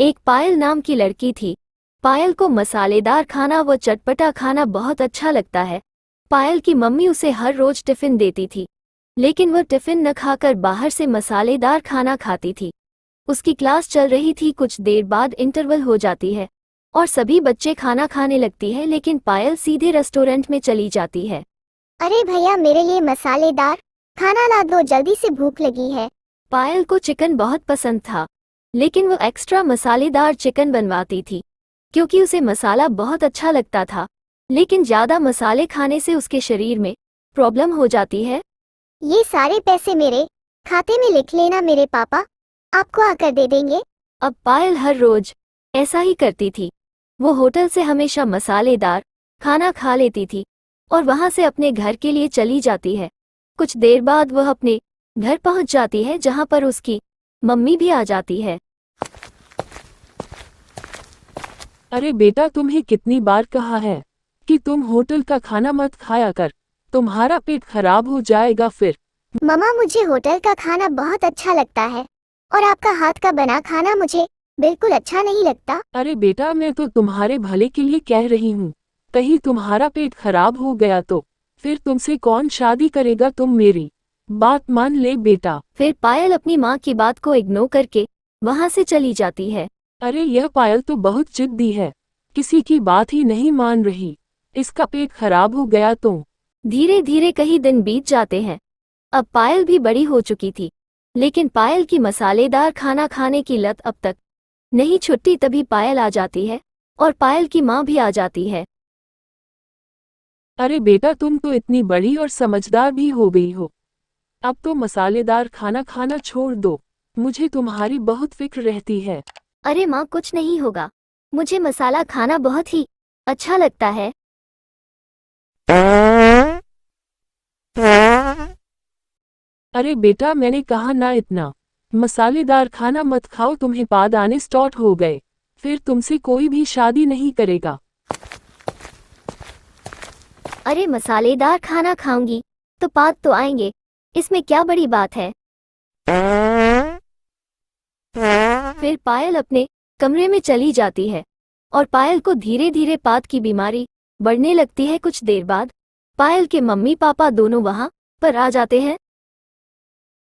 एक पायल नाम की लड़की थी। पायल को मसालेदार खाना व चटपटा खाना बहुत अच्छा लगता है। पायल की मम्मी उसे हर रोज टिफिन देती थी, लेकिन वह टिफिन न खाकर बाहर से मसालेदार खाना खाती थी। उसकी क्लास चल रही थी, कुछ देर बाद इंटरवल हो जाती है और सभी बच्चे खाना खाने लगती है, लेकिन पायल सीधे रेस्टोरेंट में चली जाती है। अरे भैया, मेरे लिए मसालेदार खाना ला दो, जल्दी से भूख लगी है। पायल को चिकन बहुत पसंद था, लेकिन वो एक्स्ट्रा मसालेदार चिकन बनवाती थी क्योंकि उसे मसाला बहुत अच्छा लगता था। लेकिन ज़्यादा मसाले खाने से उसके शरीर में प्रॉब्लम हो जाती है। ये सारे पैसे मेरे खाते में लिख लेना, मेरे पापा आपको आकर दे देंगे। अब पायल हर रोज ऐसा ही करती थी। वो होटल से हमेशा मसालेदार खाना खा लेती थी और वहां से अपने घर के लिए चली जाती है। कुछ देर बाद वह अपने घर पहुंच जाती है, जहां पर उसकी मम्मी भी आ जाती है। अरे बेटा, तुम्हें कितनी बार कहा है कि तुम होटल का खाना मत खाया कर, तुम्हारा पेट खराब हो जाएगा फिर। मम्मा, मुझे होटल का खाना बहुत अच्छा लगता है और आपका हाथ का बना खाना मुझे बिल्कुल अच्छा नहीं लगता। अरे बेटा, मैं तो तुम्हारे भले के लिए कह रही हूँ। कहीं तुम्हारा पेट खराब हो गया तो फिर तुमसे कौन शादी करेगा? तुम मेरी बात मान ले बेटा। फिर पायल अपनी माँ की बात को इग्नोर करके वहां से चली जाती है। अरे यह पायल तो बहुत जिद्दी है, किसी की बात ही नहीं मान रही। इसका पेट खराब हो गया तो। धीरे धीरे कई दिन बीत जाते हैं। अब पायल भी बड़ी हो चुकी थी, लेकिन पायल की मसालेदार खाना खाने की लत अब तक नहीं छुट्टी। तभी पायल आ जाती है और पायल की माँ भी आ जाती है। अरे बेटा, तुम तो इतनी बड़ी और समझदार भी हो गई हो। अब तो मसालेदार खाना खाना छोड़ दो, मुझे तुम्हारी बहुत फिक्र रहती है। अरे माँ, कुछ नहीं होगा, मुझे मसाला खाना बहुत ही अच्छा लगता है। अरे बेटा, मैंने कहा ना, इतना मसालेदार खाना मत खाओ, तुम्हें पाद आने स्टार्ट हो गए, फिर तुमसे कोई भी शादी नहीं करेगा। अरे मसालेदार खाना खाऊंगी तो पाद तो आएंगे, इसमें क्या बड़ी बात है। फिर पायल अपने कमरे में चली जाती है और पायल को धीरे धीरे पाद की बीमारी बढ़ने लगती है। कुछ देर बाद पायल के मम्मी पापा दोनों वहां पर आ जाते हैं।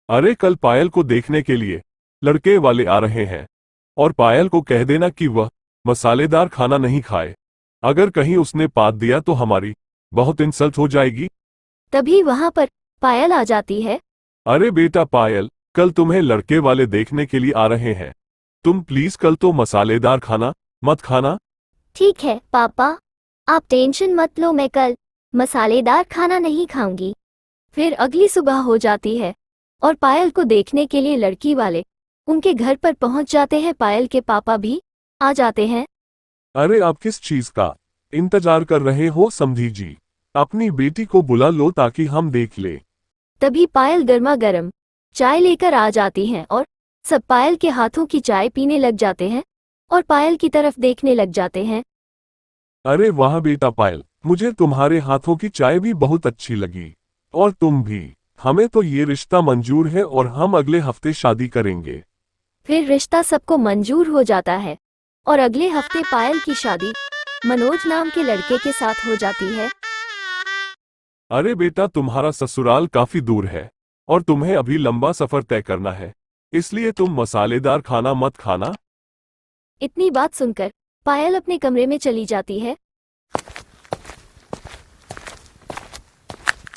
अरे कल पायल को देखने के लिए लड़के वाले आ रहे हैं और पायल को कह देना कि वह मसालेदार खाना नहीं खाए। अगर कहीं उसने पाद दिया तो हमारी बहुत इंसल्ट हो जाएगी। तभी वहां पर पायल आ जाती है। अरे बेटा पायल, कल तुम्हें लड़के वाले देखने के लिए आ रहे हैं, तुम प्लीज कल तो मसालेदार खाना मत खाना। ठीक है पापा, आप टेंशन मत लो, मैं कल मसालेदार खाना नहीं खाऊंगी। फिर अगली सुबह हो जाती है और पायल को देखने के लिए लड़की वाले उनके घर पर पहुंच जाते हैं। पायल के पापा भी आ जाते हैं। अरे आप किस चीज का इंतजार कर रहे हो समधी जी? अपनी बेटी को बुला लो ताकि हम देख ले। तभी पायल गर्मा गर्म चाय लेकर आ जाती हैं और सब पायल के हाथों की चाय पीने लग जाते हैं और पायल की तरफ देखने लग जाते हैं। अरे वाह बेटा पायल, मुझे तुम्हारे हाथों की चाय भी बहुत अच्छी लगी और तुम भी। हमें तो ये रिश्ता मंजूर है और हम अगले हफ्ते शादी करेंगे। फिर रिश्ता सबको मंजूर हो जाता है और अगले हफ्ते पायल की शादी मनोज नाम के लड़के के साथ हो जाती है। अरे बेटा, तुम्हारा ससुराल काफी दूर है और तुम्हें अभी लंबा सफर तय करना है, इसलिए तुम मसालेदार खाना मत खाना। इतनी बात सुनकर पायल अपने कमरे में चली जाती है।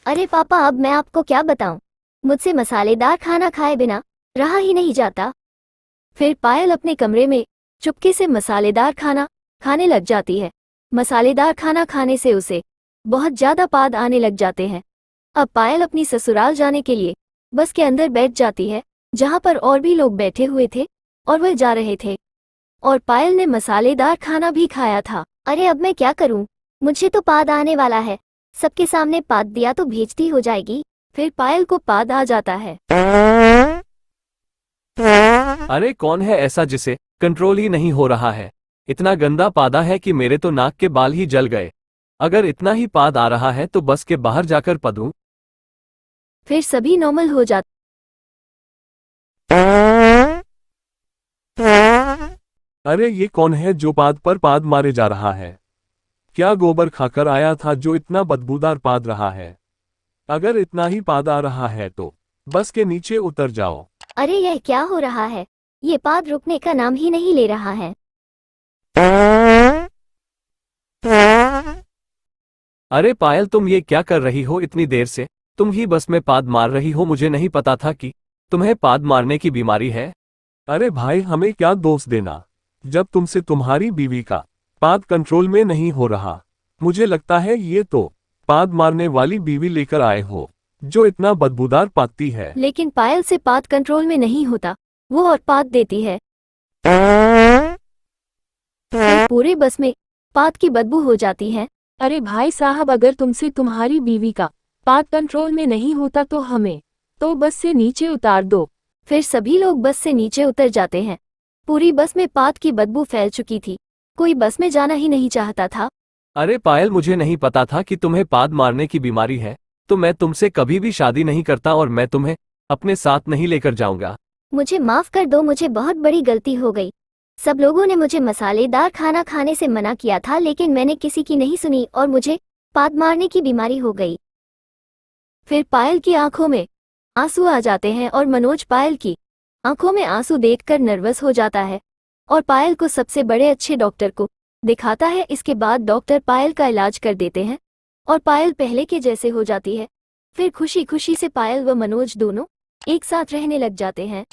अरे पापा, अब मैं आपको क्या बताऊं, मुझसे मसालेदार खाना खाए बिना रहा ही नहीं जाता। फिर पायल अपने कमरे में चुपके से मसालेदार खाना खाने लग जाती है। मसालेदार खाना खाने से उसे बहुत ज्यादा पाद आने लग जाते हैं। अब पायल अपनी ससुराल जाने के लिए बस के अंदर बैठ जाती है, जहां पर और भी लोग बैठे हुए थे और वह जा रहे थे और पायल ने मसालेदार खाना भी खाया था। अरे अब मैं क्या करूं, मुझे तो पाद आने वाला है, सबके सामने पाद दिया तो बेइज्जती हो जाएगी। फिर पायल को पाद आ जाता है। अरे कौन है ऐसा जिसे कंट्रोल ही नहीं हो रहा है? इतना गंदा पादा है कि मेरे तो नाक के बाल ही जल गए। अगर इतना ही पाद आ रहा है तो बस के बाहर जाकर पदूं। फिर सभी नॉर्मल हो जाते। अरे ये कौन है जो पाद पर पाद मारे जा रहा है? क्या गोबर खाकर आया था जो इतना बदबूदार पाद रहा है? अगर इतना ही पाद आ रहा है तो बस के नीचे उतर जाओ। अरे यह क्या हो रहा है? ये पाद रुकने का नाम ही नहीं ले रहा है। अरे पायल, तुम ये क्या कर रही हो इतनी देर से? तुम ही बस में पाद मार रही हो, मुझे नहीं पता था कि तुम्हें पाद मारने की बीमारी है। अरे भाई, हमें क्या दोष देना जब तुमसे तुम्हारी बीवी का पाद कंट्रोल में नहीं हो रहा। मुझे लगता है ये तो पाद मारने वाली बीवी लेकर आए हो जो इतना बदबूदार पादती है। लेकिन पायल से पाद कंट्रोल में नहीं होता, वो और पाद देती है। फिर पूरे बस में पाद की बदबू हो जाती है। अरे भाई साहब, अगर तुमसे तुम्हारी बीवी का पाद कंट्रोल में नहीं होता तो हमें तो बस से नीचे उतार दो। फिर सभी लोग बस से नीचे उतर जाते हैं। पूरी बस में पाद की बदबू फैल चुकी थी। कोई बस में जाना ही नहीं चाहता था। अरे पायल, मुझे नहीं पता था कि तुम्हें पाद मारने की बीमारी है, तो मैं तुमसे कभी भी शादी नहीं करता और मैं तुम्हें अपने साथ नहीं लेकर जाऊंगा। मुझे माफ कर दो, मुझे बहुत बड़ी गलती हो गई। सब लोगों ने मुझे मसालेदार खाना खाने से मना किया था, लेकिन मैंने किसी की नहीं सुनी और मुझे पाद मारने की बीमारी हो गई। फिर पायल की आंखों में आंसू आ जाते हैं और मनोज पायल की आंखों में आंसू देखकर नर्वस हो जाता है और पायल को सबसे बड़े अच्छे डॉक्टर को दिखाता है। इसके बाद डॉक्टर पायल का इलाज कर देते हैं और पायल पहले के जैसे हो जाती है। फिर खुशी खुशी से पायल व मनोज दोनों एक साथ रहने लग जाते हैं।